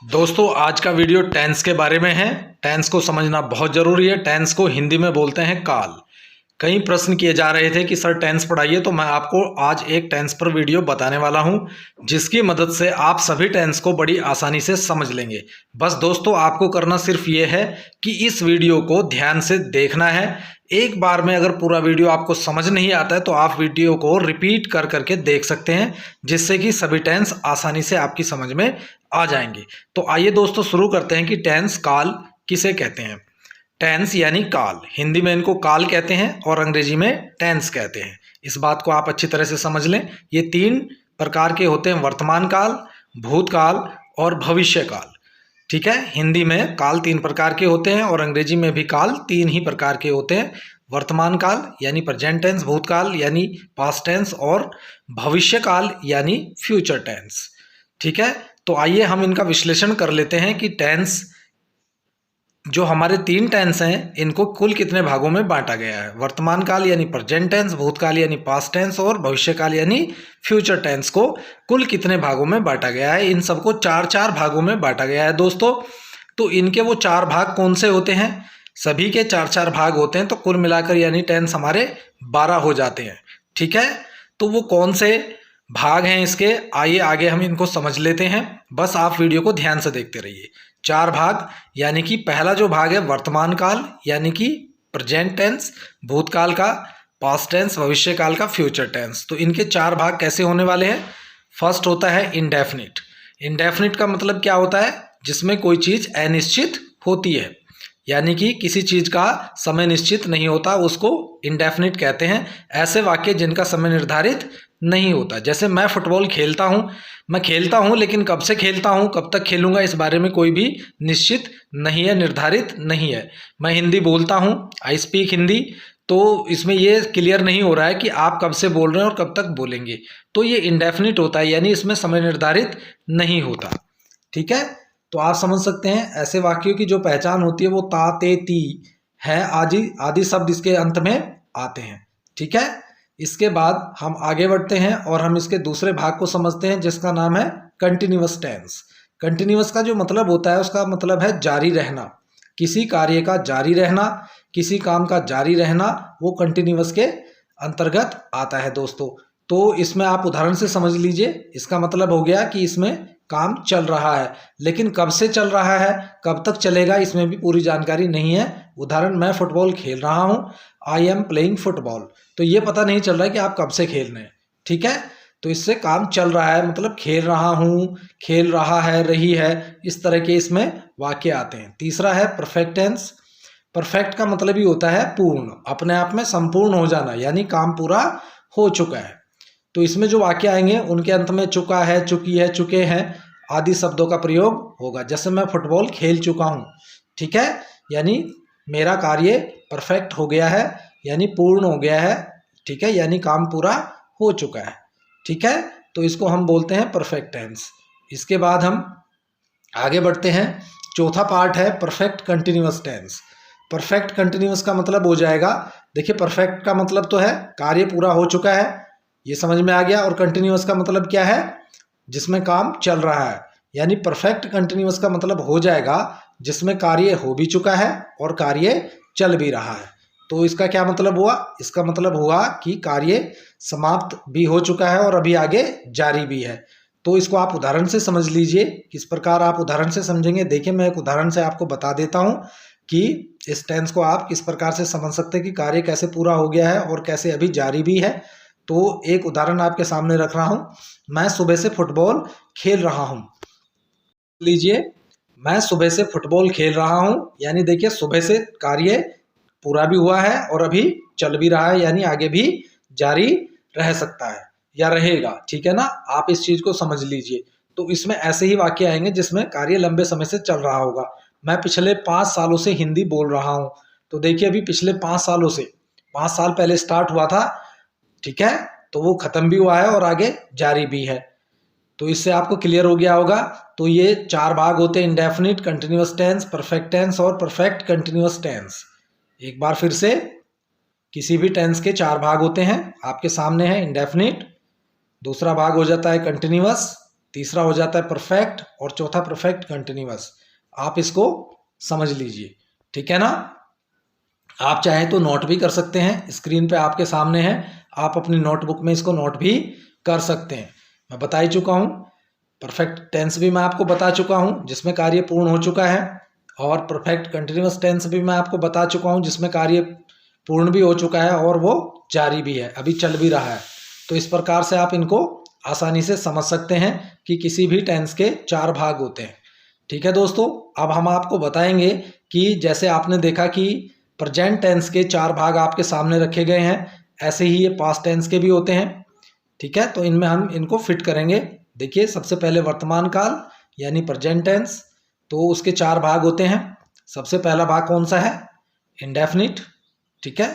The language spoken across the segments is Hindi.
दोस्तों आज का वीडियो टेंस के बारे में है। टेंस को समझना बहुत ज़रूरी है। टेंस को हिंदी में बोलते हैं काल। कई प्रश्न किए जा रहे थे कि सर टेंस पढ़ाइए, तो मैं आपको आज एक टेंस पर वीडियो बताने वाला हूं, जिसकी मदद से आप सभी टेंस को बड़ी आसानी से समझ लेंगे। बस दोस्तों आपको करना सिर्फ ये है कि इस वीडियो को ध्यान से देखना है। एक बार में अगर पूरा वीडियो आपको समझ नहीं आता है तो आप वीडियो को रिपीट कर करके देख सकते हैं, जिससे कि सभी टेंस आसानी से आपकी समझ में आ जाएंगे। तो आइए दोस्तों शुरू करते हैं कि टेंस काल किसे कहते हैं। टेंस यानी काल, हिंदी में इनको काल कहते हैं और अंग्रेजी में टेंस कहते हैं। इस बात को आप अच्छी तरह से समझ लें। ये तीन प्रकार के होते हैं, वर्तमान काल, भूतकाल और भविष्य काल। ठीक है, हिंदी में काल तीन प्रकार के होते हैं और अंग्रेजी में भी काल तीन ही प्रकार के होते हैं। वर्तमान काल यानी प्रेजेंट टेंस, भूतकाल यानी पास्ट टेंस और भविष्य काल यानी फ्यूचर टेंस। ठीक है, तो आइए हम इनका विश्लेषण कर लेते हैं कि टेंस जो हमारे तीन टेंस हैं इनको कुल कितने भागों में बांटा गया है। वर्तमान काल यानी प्रेजेंट टेंस, भूतकाल यानी पास्ट टेंस और भविष्य काल यानी फ्यूचर टेंस को कुल कितने भागों में बांटा गया है। इन सबको चार चार भागों में बांटा गया है दोस्तों। तो इनके वो चार भाग कौन से होते हैं? सभी के चार चार भाग होते हैं, तो कुल मिलाकर यानी टेंस हमारे 12 हो जाते हैं। ठीक है, तो वो कौन से भाग हैं इसके, आइए आगे हम इनको समझ लेते हैं। बस आप वीडियो को ध्यान से देखते रहिए। चार भाग यानी कि पहला जो भाग है वर्तमान काल यानी कि प्रेजेंट टेंस, भूतकाल का पास्ट टेंस, भविष्य काल का फ्यूचर टेंस। तो इनके चार भाग कैसे होने वाले हैं? फर्स्ट होता है इंडेफिनिट। इंडेफिनिट का मतलब क्या होता है? जिसमें कोई चीज़ अनिश्चित होती है, यानी कि किसी चीज़ का समय निश्चित नहीं होता, उसको इंडेफिनिट कहते हैं। ऐसे वाक्य जिनका समय निर्धारित नहीं होता। जैसे मैं फुटबॉल खेलता हूँ, मैं खेलता हूँ लेकिन कब से खेलता हूँ, कब तक खेलूंगा, इस बारे में कोई भी निश्चित नहीं है, निर्धारित नहीं है। मैं हिंदी बोलता हूँ, आई स्पीक हिंदी, तो इसमें ये क्लियर नहीं हो रहा है कि आप कब से बोल रहे हैं और कब तक बोलेंगे। तो ये इंडेफिनिट होता है, यानी इसमें समय निर्धारित नहीं होता। ठीक है, तो आप समझ सकते हैं ऐसे वाक्यों की जो पहचान होती है वो ता, ते, ती है, आदि आदि शब्द इसके अंत में आते हैं। ठीक है, इसके बाद हम आगे बढ़ते हैं और हम इसके दूसरे भाग को समझते हैं, जिसका नाम है कंटिन्यूअस टेंस। कंटिन्यूअस का जो मतलब होता है, उसका मतलब है जारी रहना। किसी कार्य का जारी रहना, किसी काम का जारी रहना, वो कंटिन्यूअस के अंतर्गत आता है दोस्तों। तो इसमें आप उदाहरण से समझ लीजिए। इसका मतलब हो गया कि इसमें काम चल रहा है, लेकिन कब से चल रहा है, कब तक चलेगा, इसमें भी पूरी जानकारी नहीं है। उदाहरण, मैं फुटबॉल खेल रहा हूँ, आई एम प्लेइंग फुटबॉल, तो ये पता नहीं चल रहा है कि आप कब से खेल रहे हैं। ठीक है, तो इससे काम चल रहा है, मतलब खेल रहा हूँ, खेल रहा है, रही है, इस तरह के इसमें वाक्य आते हैं। तीसरा है परफेक्ट टेंस। परफेक्ट का मतलब ही होता है पूर्ण, अपने आप में संपूर्ण हो जाना, यानी काम पूरा हो चुका है। तो इसमें जो वाक्य आएंगे उनके अंत में चुका है, चुकी है, चुके हैं आदि शब्दों का प्रयोग होगा। जैसे मैं फुटबॉल खेल चुका हूँ, ठीक है, यानी मेरा कार्य परफेक्ट हो गया है, यानी पूर्ण हो गया है। ठीक है, यानी काम पूरा हो चुका है। ठीक है, तो इसको हम बोलते हैं परफेक्ट टेंस। इसके बाद हम आगे बढ़ते हैं। चौथा पार्ट है perfect continuous tense. Perfect continuous का मतलब हो जाएगा, देखिए परफेक्ट का मतलब तो है कार्य पूरा हो चुका है, ये समझ में आ गया। और कंटिन्यूअस का मतलब क्या है? जिसमें काम चल रहा है। यानी परफेक्ट कंटिन्यूअस का मतलब हो जाएगा जिसमें कार्य हो भी चुका है और कार्य चल भी रहा है। तो इसका क्या मतलब हुआ? इसका मतलब हुआ कि कार्य समाप्त भी हो चुका है और अभी आगे जारी भी है। तो इसको आप उदाहरण से समझ लीजिए। किस प्रकार आप उदाहरण से समझेंगे, देखिए मैं एक उदाहरण से आपको बता देता हूँ कि इस टेंस को आप किस प्रकार से समझ सकते हैं कि कार्य कैसे पूरा हो गया है और कैसे अभी जारी भी है। तो एक उदाहरण आपके सामने रख रहा हूँ। मैं सुबह से फुटबॉल खेल रहा हूँ। लीजिए, मैं सुबह से फुटबॉल खेल रहा हूँ, यानी देखिए सुबह से कार्य पूरा भी हुआ है और अभी चल भी रहा है, यानी आगे भी जारी रह सकता है या रहेगा। ठीक है ना, आप इस चीज को समझ लीजिए। तो इसमें ऐसे ही वाक्य आएंगे जिसमें कार्य लंबे समय से चल रहा होगा। मैं पिछले 5 सालों से हिंदी बोल रहा हूँ। तो देखिए अभी पिछले 5 सालों से, 5 साल पहले स्टार्ट हुआ था, ठीक है, तो वो खत्म भी हुआ है और आगे जारी भी है। तो इससे आपको क्लियर हो गया होगा। तो ये चार भाग होते हैं, indefinite, continuous tense, perfect tense और परफेक्ट कंटिन्यूअस टेंस। एक बार फिर से, किसी भी टेंस के चार भाग होते हैं, आपके सामने है इंडेफिनिट, दूसरा भाग हो जाता है कंटिन्यूअस, तीसरा हो जाता है परफेक्ट और चौथा परफेक्ट कंटिन्यूअस। आप इसको समझ लीजिए, ठीक है ना। आप चाहें तो नोट भी कर सकते हैं, स्क्रीन पे आपके सामने है, आप अपनी नोटबुक में इसको नोट भी कर सकते हैं। मैं बता ही चुका हूँ, परफेक्ट टेंस भी मैं आपको बता चुका हूँ जिसमें कार्य पूर्ण हो चुका है, और परफेक्ट कंटिन्यूअस टेंस भी मैं आपको बता चुका हूँ जिसमें कार्य पूर्ण भी हो चुका है और वो जारी भी है, अभी चल भी रहा है। तो इस प्रकार से आप इनको आसानी से समझ सकते हैं कि किसी भी टेंस के 4 भाग होते हैं, ठीक है दोस्तों। अब हम आपको बताएंगे कि जैसे आपने देखा कि प्रेजेंट टेंस के 4 भाग आपके सामने रखे गए हैं, ऐसे ही ये पास्ट टेंस के भी होते हैं, ठीक है। तो इनमें हम इनको फिट करेंगे। देखिए, सबसे पहले वर्तमान काल यानी प्रेजेंट टेंस, तो उसके 4 भाग होते हैं। सबसे पहला भाग कौन सा है? इंडेफिनिट, ठीक है।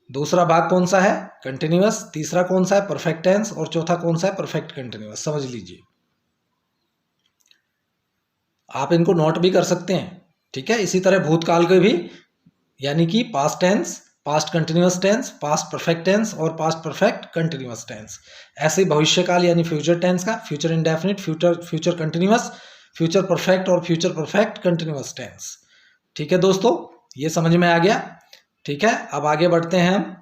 दूसरा भाग कौन सा है? कंटिन्यूअस। तीसरा कौन सा है? Perfect tense. और चौथा कौन सा है? Perfect continuous. समझ लीजिए, आप इनको नोट भी कर सकते हैं, ठीक है। इसी तरह भूतकाल के भी, यानी कि past tense, past continuous tense, past perfect tense और पास्ट परफेक्ट कंटिन्यूअस टेंस। ऐसे भविष्यकाल यानी फ्यूचर टेंस का, future indefinite, future continuous, future perfect और फ्यूचर परफेक्ट कंटिन्यूअस टेंस, ठीक है दोस्तों। ये समझ में आ गया, ठीक है। अब आगे बढ़ते हैं हम,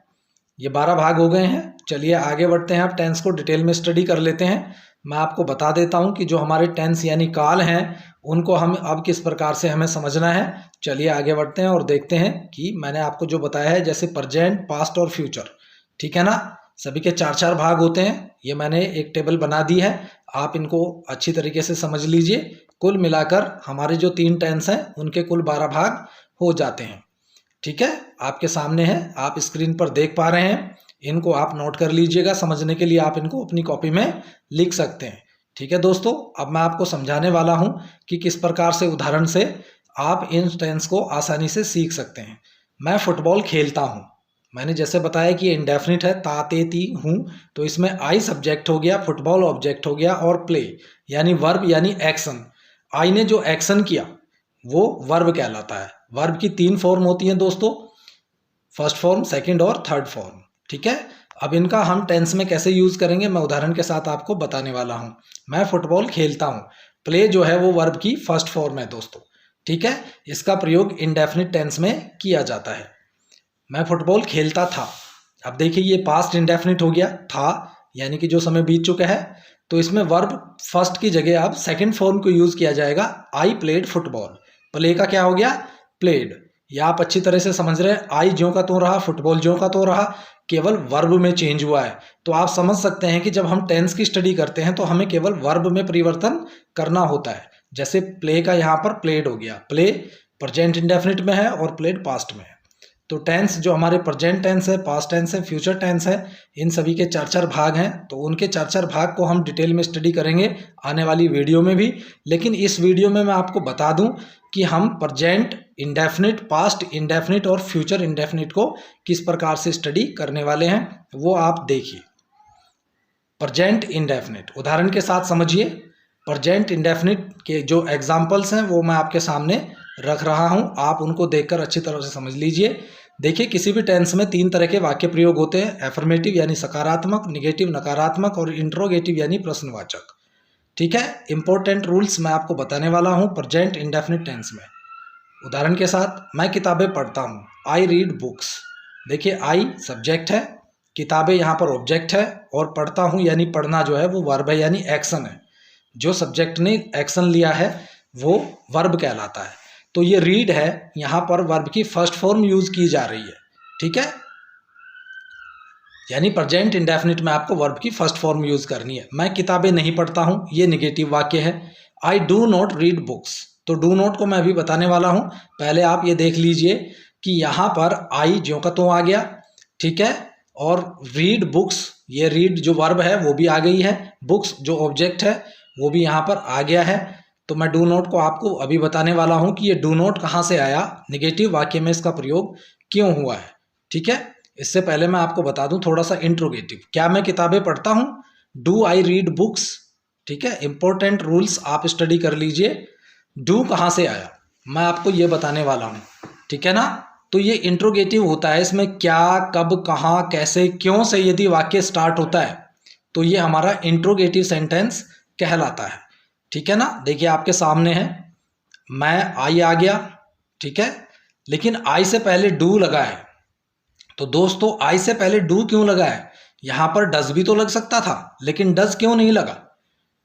ये 12 भाग हो गए हैं। चलिए आगे बढ़ते हैं, अब टेंस को डिटेल में स्टडी कर लेते हैं। मैं आपको बता देता हूं कि जो हमारे टेंस यानी काल हैं उनको हम अब किस प्रकार से हमें समझना है। चलिए आगे बढ़ते हैं और देखते हैं कि मैंने आपको जो बताया है, जैसे प्रेजेंट, पास्ट और फ्यूचर, ठीक है ना। सभी के 4-4 भाग होते हैं। ये मैंने एक टेबल बना दी है, आप इनको अच्छी तरीके से समझ लीजिए। कुल मिलाकर हमारे जो 3 टेंस हैं उनके कुल 12 भाग हो जाते हैं, ठीक है। आपके सामने है, आप स्क्रीन पर देख पा रहे हैं। इनको आप नोट कर लीजिएगा, समझने के लिए आप इनको अपनी कॉपी में लिख सकते हैं, ठीक है दोस्तों। अब मैं आपको समझाने वाला हूं कि किस प्रकार से उदाहरण से आप इन टेंस को आसानी से सीख सकते हैं। मैं फुटबॉल खेलता हूं, मैंने जैसे बताया कि इंडेफिनिट है, ता ते ती हूं, तो इसमें आई सब्जेक्ट हो गया, फुटबॉल ऑब्जेक्ट हो गया और प्ले यानी वर्ब यानी एक्शन। आई ने जो एक्शन किया वो वर्ब कहलाता है। वर्ब की 3 फॉर्म होती हैं दोस्तों, फर्स्ट फॉर्म, सेकंड और थर्ड फॉर्म, ठीक है। अब इनका हम टेंस में कैसे यूज करेंगे मैं उदाहरण के साथ आपको बताने वाला हूं। मैं फुटबॉल खेलता हूं, प्ले जो है वो वर्ब की फर्स्ट फॉर्म है दोस्तों, ठीक है। इसका प्रयोग इंडेफिनिट टेंस में किया जाता है। मैं फुटबॉल खेलता था, अब देखिए ये पास्ट इंडेफिनिट हो गया, था यानी कि जो समय बीत चुका है, तो इसमें वर्ब फर्स्ट की जगह अब सेकंड फॉर्म को यूज किया जाएगा। आई प्लेड फुटबॉल, प्ले का क्या हो गया? प्लेड। या आप अच्छी तरह से समझ रहे हैं, आई ज्यों का त्यों रहा, फुटबॉल ज्यों का त्यों रहा, केवल वर्ब में चेंज हुआ है। तो आप समझ सकते हैं कि जब हम टेंस की स्टडी करते हैं तो हमें केवल वर्ब में परिवर्तन करना होता है। जैसे प्ले का यहाँ पर प्लेड हो गया, प्ले प्रेजेंट इंडेफिनिट में है और प्लेड पास्ट में है। तो टेंस जो हमारे प्रेजेंट टेंस है, पास्ट टेंस है, फ्यूचर टेंस है, इन सभी के 4-4 भाग हैं। तो उनके 4-4 भाग को हम डिटेल में स्टडी करेंगे आने वाली वीडियो में भी। लेकिन इस वीडियो में मैं आपको बता दूं कि हम प्रेजेंट इंडेफिनिट, पास्ट इंडेफिनिट और फ्यूचर इंडेफिनिट को किस प्रकार से स्टडी करने वाले हैं, वो आप देखिए। प्रेजेंट इंडेफिनिट उदाहरण के साथ समझिए। प्रेजेंट इंडेफिनिट के जो एग्जाम्पल्स हैं वो मैं आपके सामने रख रहा हूं, आप उनको देखकर अच्छी तरह से समझ लीजिए। देखिए, किसी भी टेंस में 3 तरह के वाक्य प्रयोग होते हैं, एफर्मेटिव यानी सकारात्मक, निगेटिव नकारात्मक और इंट्रोगेटिव यानी प्रश्नवाचक, ठीक है। इंपॉर्टेंट रूल्स मैं आपको बताने वाला हूं प्रेजेंट इंडेफिनिट टेंस में। उदाहरण के साथ, मैं किताबें पढ़ता हूं, आई रीड बुक्स। देखिए, आई सब्जेक्ट है, किताबें यहाँ पर ऑब्जेक्ट है और पढ़ता हूं यानी पढ़ना जो है वो वर्ब है यानी एक्शन है। जो सब्जेक्ट ने एक्शन लिया है वो वर्ब कहलाता है। तो ये रीड है, यहाँ पर वर्ब की फर्स्ट फॉर्म यूज की जा रही है, ठीक है। यानी प्रेजेंट इंडेफिनिट में आपको वर्ब की फर्स्ट फॉर्म यूज करनी है। मैं किताबें नहीं पढ़ता हूं, ये निगेटिव वाक्य है। I do not read books, तो डू नॉट को मैं अभी बताने वाला हूं। पहले आप ये देख लीजिए कि यहाँ पर आई ज्यों का त्यों आ गया, ठीक है। और रीड बुक्स, ये रीड जो वर्ब है वो भी आ गई है, बुक्स जो ऑब्जेक्ट है वो भी यहाँ पर आ गया है। तो मैं डू नॉट को आपको अभी बताने वाला हूं कि ये डू नॉट कहाँ से आया, निगेटिव वाक्य में इसका प्रयोग क्यों हुआ है, ठीक है। इससे पहले मैं आपको बता दूं थोड़ा सा इंट्रोगेटिव, क्या मैं किताबें पढ़ता हूं, डू आई रीड बुक्स, ठीक है। इंपॉर्टेंट रूल्स आप स्टडी कर लीजिए। डू कहाँ से आया मैं आपको ये बताने वाला हूं, ठीक है ना। तो ये इंट्रोगेटिव होता है, इसमें क्या, कब, कहाँ, कैसे, क्यों से यदि वाक्य स्टार्ट होता है तो ये हमारा इंट्रोगेटिव सेंटेंस कहलाता है। ठीक है ना, देखिए आपके सामने है, मैं आई आ गया, ठीक है, लेकिन आई से पहले डू लगा है। तो दोस्तों आई से पहले डू क्यों लगा है? यहां पर डज भी तो लग सकता था, लेकिन डज क्यों नहीं लगा?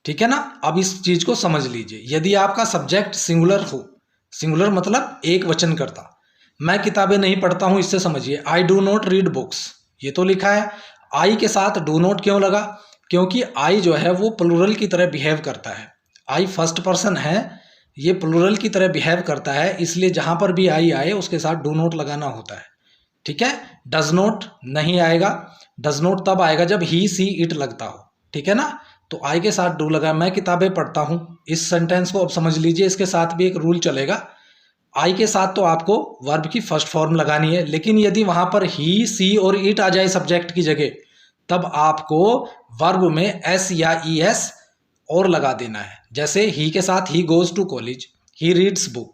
ठीक है ना, अब इस चीज को समझ लीजिए। यदि आपका सब्जेक्ट सिंगुलर हो, सिंगुलर मतलब एक वचन करता, मैं किताबें नहीं पढ़ता हूं, इससे समझिए I do not read books, ये तो लिखा है। आई के साथ डू नॉट क्यों लगा? क्योंकि आई जो है वो प्लूरल की तरह बिहेव करता है। आई फर्स्ट पर्सन है, ये प्लूरल की तरह बिहेव करता है, इसलिए जहां पर भी आई आए उसके साथ डू नॉट लगाना होता है। ठीक है, डज नॉट नहीं आएगा, डज नॉट तब आएगा जब ही सी इट लगता हो। ठीक है ना, तो आई के साथ डू लगा, मैं किताबें पढ़ता हूं। इस सेंटेंस को अब समझ लीजिए, इसके साथ भी एक रूल चलेगा। आई के साथ तो आपको वर्ब की फर्स्ट फॉर्म लगानी है, लेकिन यदि वहां पर ही सी और इट आ जाए सब्जेक्ट की जगह, तब आपको वर्ब में एस या ई एस और लगा देना है। जैसे ही के साथ ही goes to college, he reads book.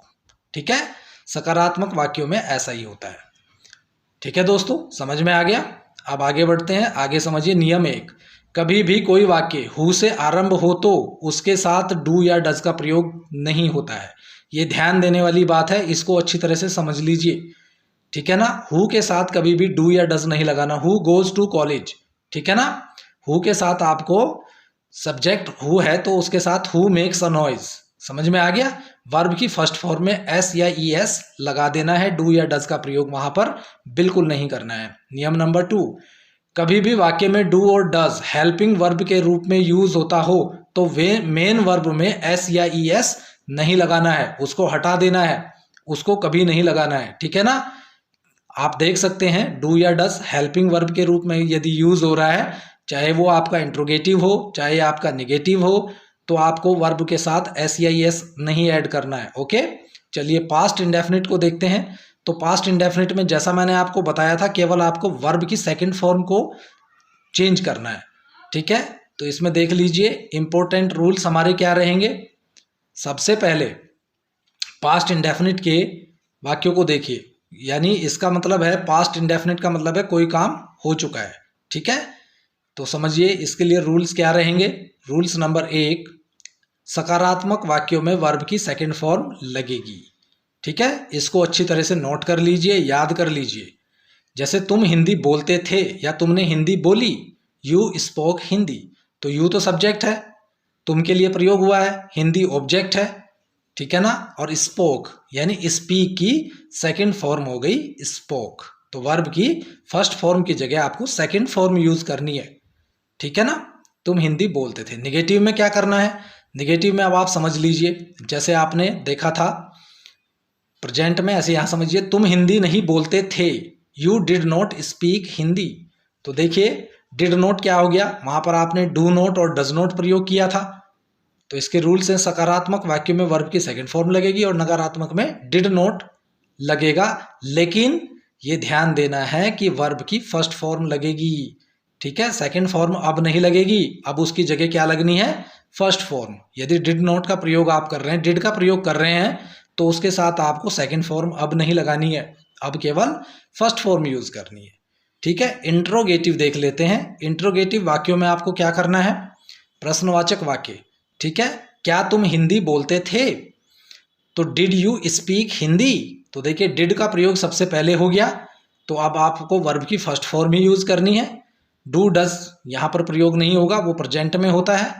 ठीक है, सकारात्मक वाक्यों में ऐसा ही होता है। ठीक है दोस्तों, समझ में आ गया? अब आगे बढ़ते हैं। आगे समझिए नियम 1, कभी भी कोई वाक्य हु से आरंभ हो तो उसके साथ डू या डज का प्रयोग नहीं होता है। ये ध्यान देने वाली बात है, इसको अच्छी तरह से समझ लीजिए। ठीक है ना, हु के साथ कभी भी डू या डज नहीं लगाना। हु गोज टू कॉलेज, ठीक है ना, हु के साथ आपको सब्जेक्ट हु है तो उसके साथ हु मेक्स अ नॉइज, समझ में आ गया? वर्ब की फर्स्ट फॉर्म में एस या ई एस लगा देना है, डू या डज का प्रयोग वहां पर बिल्कुल नहीं करना है। नियम नंबर 2, कभी भी वाक्य में डू और डज हेल्पिंग वर्ब के रूप में यूज होता हो तो वे मेन वर्ब में एस या ई एस नहीं लगाना है, उसको हटा देना है, उसको कभी नहीं लगाना है। ठीक है ना, आप देख सकते हैं डू या डज हेल्पिंग वर्ब के रूप में यदि यूज हो रहा है, चाहे वो आपका इंट्रोगेटिव हो चाहे आपका निगेटिव हो, तो आपको वर्ब के साथ एस या ई एस नहीं ऐड करना है। ओके, चलिए पास्ट इंडेफिनिट को देखते हैं। तो पास्ट इंडेफिनिट में जैसा मैंने आपको बताया था, केवल आपको वर्ब की सेकंड फॉर्म को चेंज करना है। ठीक है, तो इसमें देख लीजिए इंपॉर्टेंट रूल्स हमारे क्या रहेंगे। सबसे पहले पास्ट इंडेफिनिट के वाक्यों को देखिए, यानी इसका मतलब है पास्ट इंडेफिनिट का मतलब है कोई काम हो चुका है। ठीक है, तो समझिए इसके लिए रूल्स क्या रहेंगे। रूल्स नंबर 1, सकारात्मक वाक्यों में वर्ब की सेकंड फॉर्म लगेगी। ठीक है, इसको अच्छी तरह से नोट कर लीजिए, याद कर लीजिए। जैसे तुम हिंदी बोलते थे या तुमने हिंदी बोली, यू स्पोक हिंदी, तो यू तो सब्जेक्ट है, तुम के लिए प्रयोग हुआ है, हिंदी ऑब्जेक्ट है। ठीक है ना, और स्पोक यानी स्पीक की सेकंड फॉर्म हो गई स्पोक, तो वर्ब की फर्स्ट फॉर्म की जगह आपको सेकंड फॉर्म यूज करनी है। ठीक है ना, तुम हिंदी बोलते थे। निगेटिव में क्या करना है? निगेटिव में अब आप समझ लीजिए, जैसे आपने देखा था प्रेजेंट में, ऐसे यहां समझिए तुम हिंदी नहीं बोलते थे, you did not speak Hindi. तो देखिए डिड नॉट क्या हो गया, वहां पर आपने डू नॉट और डज नॉट प्रयोग किया था। तो इसके रूल्स हैं, सकारात्मक वाक्य में वर्ब की सेकंड फॉर्म लगेगी और नकारात्मक में डिड नॉट लगेगा, लेकिन ये ध्यान देना है कि वर्ब की फर्स्ट फॉर्म लगेगी। ठीक है, सेकंड फॉर्म अब नहीं लगेगी, अब उसकी जगह क्या लगनी है? First form. यदि डिड नॉट का प्रयोग आप कर रहे हैं, डिड का प्रयोग कर रहे हैं, तो उसके साथ आपको सेकंड फॉर्म अब नहीं लगानी है, अब केवल फर्स्ट फॉर्म यूज करनी है। ठीक है, इंट्रोगेटिव देख लेते हैं। इंट्रोगेटिव वाक्यों में आपको क्या करना है? प्रश्नवाचक वाक्य। ठीक है, क्या तुम हिंदी बोलते थे, तो डिड यू स्पीक हिंदी। तो देखिए डिड का प्रयोग सबसे पहले हो गया, तो अब आपको वर्ब की फर्स्ट फॉर्म ही यूज करनी है। डू डज यहां पर प्रयोग नहीं होगा, वो प्रेजेंट में होता है।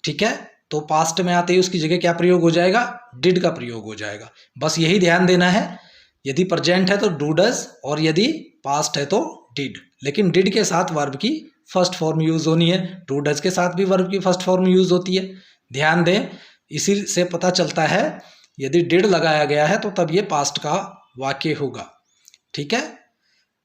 ठीक है, तो पास्ट में आते ही उसकी जगह क्या प्रयोग हो जाएगा? डिड का प्रयोग हो जाएगा। बस यही ध्यान देना है, यदि प्रेजेंट है तो डू डज और यदि पास्ट है तो डिड, लेकिन डिड के साथ वर्ब की फर्स्ट फॉर्म यूज होनी है, डू डज के साथ भी वर्ब की फर्स्ट फॉर्म यूज होती है। ध्यान दें, इसी से पता चलता है यदि डिड लगाया गया है तो तब ये पास्ट का वाक्य होगा। ठीक है,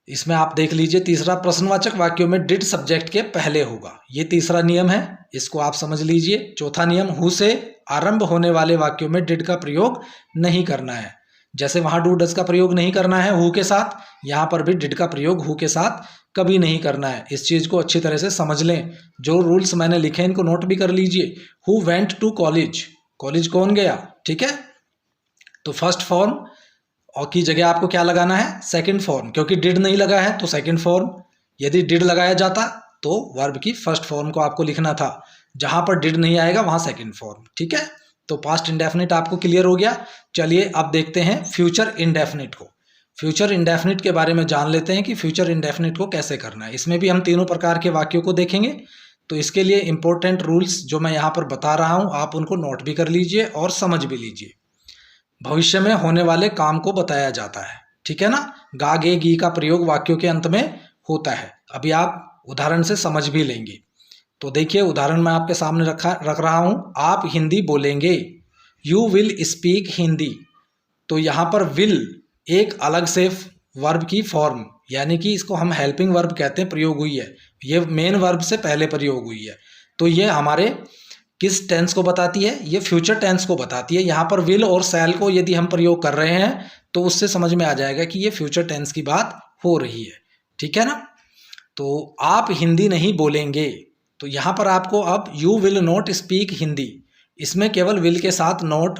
इसमें आप देख लीजिए तीसरा, प्रश्नवाचक वाक्यों में डिड सब्जेक्ट के पहले होगा, ये तीसरा नियम है, इसको आप समझ लीजिए। चौथा नियम, हु से आरंभ होने वाले वाक्यों में डिड का प्रयोग नहीं करना है। जैसे वहां डू डज का प्रयोग नहीं करना है हु के साथ, यहां पर भी डिड का प्रयोग हु के साथ कभी नहीं करना है। इस चीज को अच्छी तरह से समझ लें, जो रूल्स मैंने लिखे इनको नोट भी कर लीजिए। Who went to college, college कौन गया। ठीक है, तो फर्स्ट फॉर्म और की जगह आपको क्या लगाना है? सेकंड फॉर्म, क्योंकि डिड नहीं लगा है तो सेकंड फॉर्म। यदि डिड लगाया जाता तो वर्ब की फर्स्ट फॉर्म को आपको लिखना था। जहाँ पर डिड नहीं आएगा वहाँ सेकंड फॉर्म। ठीक है, तो पास्ट इंडेफिनिट आपको क्लियर हो गया। चलिए अब देखते हैं फ्यूचर इंडेफिनिट को। फ्यूचर इंडेफिनिट के बारे में जान लेते हैं कि फ्यूचर इंडेफिनिट को कैसे करना है। इसमें भी हम तीनों प्रकार के वाक्यों को देखेंगे। तो इसके लिए इंपॉर्टेंट रूल्स जो मैं यहाँ पर बता रहा हूँ आप उनको नोट भी कर लीजिए और समझ भी लीजिए। भविष्य में होने वाले काम को बताया जाता है। ठीक है ना, गा गे गी का प्रयोग वाक्यों के अंत में होता है। अभी आप उदाहरण से समझ भी लेंगे। तो देखिए उदाहरण मैं आपके सामने रख रहा हूं। आप हिंदी बोलेंगे, यू विल स्पीक हिंदी। तो यहाँ पर विल एक अलग से वर्ब की फॉर्म, यानी कि इसको हम हेल्पिंग वर्ब कहते हैं, प्रयोग हुई है। ये मेन वर्ब से पहले प्रयोग हुई है। तो ये हमारे किस टेंस को बताती है? ये फ्यूचर टेंस को बताती है। यहाँ पर विल और शैल को यदि हम प्रयोग कर रहे हैं तो उससे समझ में आ जाएगा कि ये फ्यूचर टेंस की बात हो रही है। ठीक है ना, तो आप हिंदी नहीं बोलेंगे, तो यहाँ पर आपको अब you will not speak Hindi, इसमें केवल विल के साथ नॉट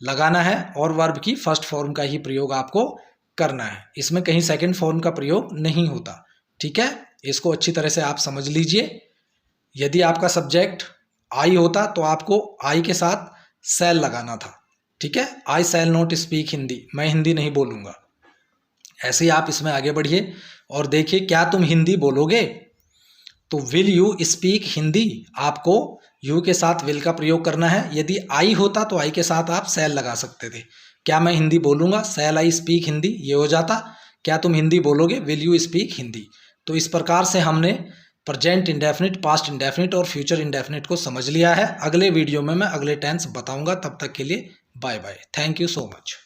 लगाना है और वर्ब की फर्स्ट फॉर्म का ही प्रयोग आपको करना है। इसमें कहीं सेकंड फॉर्म का प्रयोग नहीं होता। ठीक है, इसको अच्छी तरह से आप समझ लीजिए। यदि आपका सब्जेक्ट आई होता तो आपको आई के साथ शैल लगाना था। ठीक है, आई शैल नॉट स्पीक हिंदी, मैं हिंदी नहीं बोलूँगा। ऐसे ही आप इसमें आगे बढ़िए और देखिए, क्या तुम हिंदी बोलोगे? तो विल यू स्पीक हिंदी, आपको यू के साथ विल का प्रयोग करना है। यदि आई होता तो आई के साथ आप शैल लगा सकते थे। क्या मैं हिंदी बोलूँगा? शैल आई स्पीक हिंदी, ये हो जाता। क्या तुम हिंदी बोलोगे? Will you speak Hindi. तो इस प्रकार से हमने प्रेजेंट इंडेफिनिट, पास्ट इंडेफिनिट और फ्यूचर इंडेफिनिट को समझ लिया है। अगले वीडियो में मैं अगले टेंस बताऊंगा। तब तक के लिए bye bye. Thank you so much.